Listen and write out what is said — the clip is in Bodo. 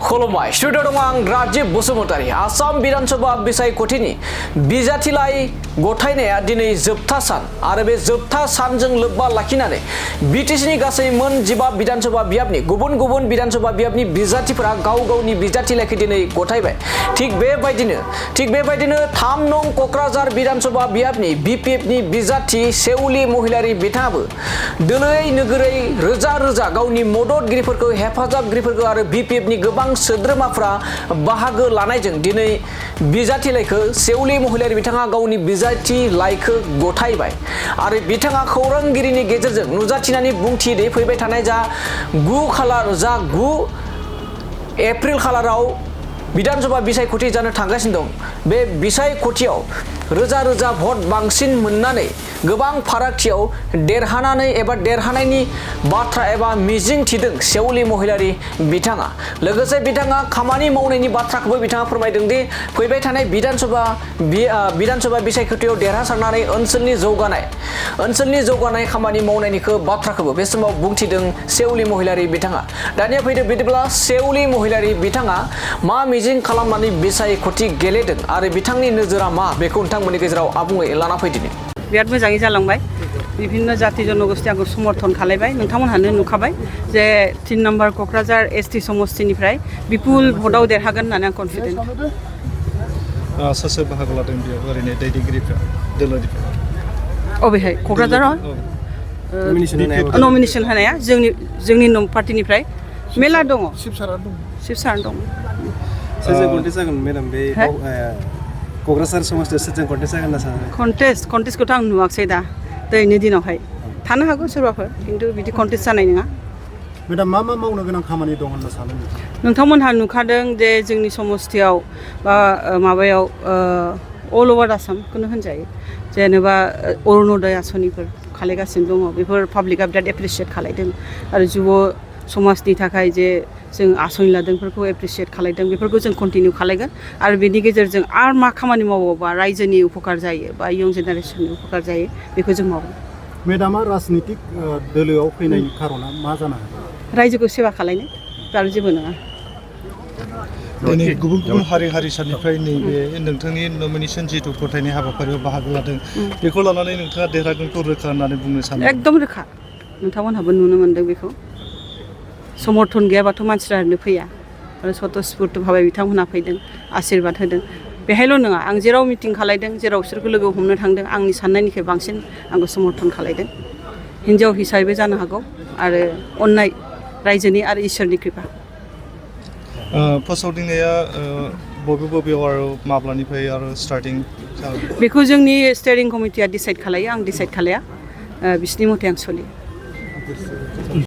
खुलुमबाय स्टुडिअ दं आं राजीब बसुमतारी आसाम विधानसभा बिसायख'थिनि बिजाथिलाइ गथायनाया दिनै जोबथा सान आरो बे जोबथा सानजों लोब्बा लाखिनानै बिटिसिनि गासै मोन 15 विधानसभा बियाबनि गुबुन गुबुन विधानसभा बियाबनि बिजाथिफोरा गाव गावनि बिजाथिलाइखौ दिनै गथायबाय थिग बेबायदिनो 3 नं क'क्राझार विधानसभा बियाबनि बिपिएफनि बिजाथि सेउलि महिलारि बिथाङाबो दोलै नोगोरै रोजा रोजा गावनि मददगिरिफोरखौ हेफाजाबगिरिफोरखौ आरो बिपिएफनि गोबां सोद्रोमाफ्रा बाहागो लानायजों दिनै बिजाथि लाइखौ सेउलि महिलारि बिथाङा गावनि बिजाथि लाइखौ गथायबाय आरो बिथाङा खौरांगिरिनि गेजेरजों नुजाथिनानै बुंथिदै फैबाय थानाय जा 9 एप्रिल खालाराव विधानसभा बिसायख'थि जानो थांगासिनो दं बे बिसायख'थियाव रोजा रोजा भट बांसिन मोननानै गोबां फारागथियाव देरहानानै एबा देरहानायनि बाथ्रा एबा मिजिं थिदों सेउलि महिलारि बिथाङा लोगोसे बिथाङा खामानि मावनायनि बाथ्राखौबो बिथाङा फोरमायदों दि फैबाय थानाय विधानसभा बिसायख'थियाव देरहासारनानै ओनसोलनि जौगानाय खामानि मावनायनिखौ बाथ्राखौबो बे समाव बुंथिदों सेउलि महिलारि बिथाङा दानिया फैदो बिदिब्ला सेउलि महिलारि बिथाङा मा मिजिं खालामनानै बिसायख'थि गेलेदों आरो बिथांनि नोजोरा मा बेखौ नोंथांमोननि गेजेराव आबुङै लाना फैदिनि बिराद मोजाङै जालांबाय विभिन्न जाति जनगोष्ठी आंखौ समर्थन खालामबाय नोंथांमोनहानो नुखाबाय जे 3 नम्बर क'क्राझार एसटि समस्तिनिफ्राय विपुल भटआव देरहागोन होननानै आं कनफिडेन्ट सोर बाहागो लादों बेयाव ओरैनो दैदेनगिरिफ्रा दोलोनिफ्राय अबेहाय क'क्राझाराव नमिनेसन होनाया जोंनि पार्टिनिफ्राय मेला दङ शिबसार दं सोरजों कन्टेस्ट जागोन मेडाम बे क'क्राझार समस्तियाव सोरजों कन्टेस्ट जागोन होनना सानो कन्टेस्टखौथ' आं नुवाखसै दा दिनैनि दिनावहाय थानो हागौ सोरबाफोर खिन्थु बिदि कन्टेस्ट जानाय नङा मेडाम मा मावनो गोनां खामानि दं होनना सानो नोंथांमोनहा नुखादों जे जोंनि समस्तियाव बा माबायाव अल अभार आसामखौनो होनजायो जेनेबा अरुण'दय आसनिफोर खालायगासिनो दङ बेफोर पाब्लिकआ बिराद एप्रिसियेट खालायदों आरो जुब समाजनि थाखाय जे जों आसनि लादोंफोरखौ एप्रिसियेट खालायदों बेफोरखौ जों कन्टिनिउ खालायगोन आरो बेनि गेजेरजों आरो मा खामानि मावोबा रायजोनि उपकार जायो बा इयं जेनेरेसननि उपकार जायो बेखौ जों मावगोन मेडामा राजनितिक दोलोआव फैनायनि खारना मा जानो हागौ रायजोखौ सेवा खालायनो आरो जेबो नङा दिनै गुबुन गुबुन हारि हारिसानिफ्राय नैबे नोंथांनि नमिनेसन जिथु गथायनाय हाबाफारियाव बाहागो लादों बेखौ लानानै नोंथाङा देरहागोनखौ रोखा होननानै बुंनो सानो एकदम रोखा नोंथांमोनहाबो नुनो मोनदों बेखौ समर्थन गैयाबाथ' मानसिफ्रा ओरैनो फैया आरो स्वतस्फुर्त भाबै बिथांमोनहा फैदों आशीर्बाद होदों बेहायल' नङा आं जेराव मिटिं खालायदों जेराव बिसोरखौ लोगो हमनो थांदों आंनि साननायनिख्रुइ बांसिन आंखौ समर्थन खालायदों हिन्जाव हिसाबै जानो हागौ आरो अननाय रायजोनि आरो इसोरनि कृपा फोसावदिंनाया बबेयाव आरो माब्लानिफ्राय आरो स्टार्टिं बेखौ जोंनि स्टेरिं कमिटिया डिसाइड खालायो आं डिसाइड खालाया बिसिनि मथे आं सोलियो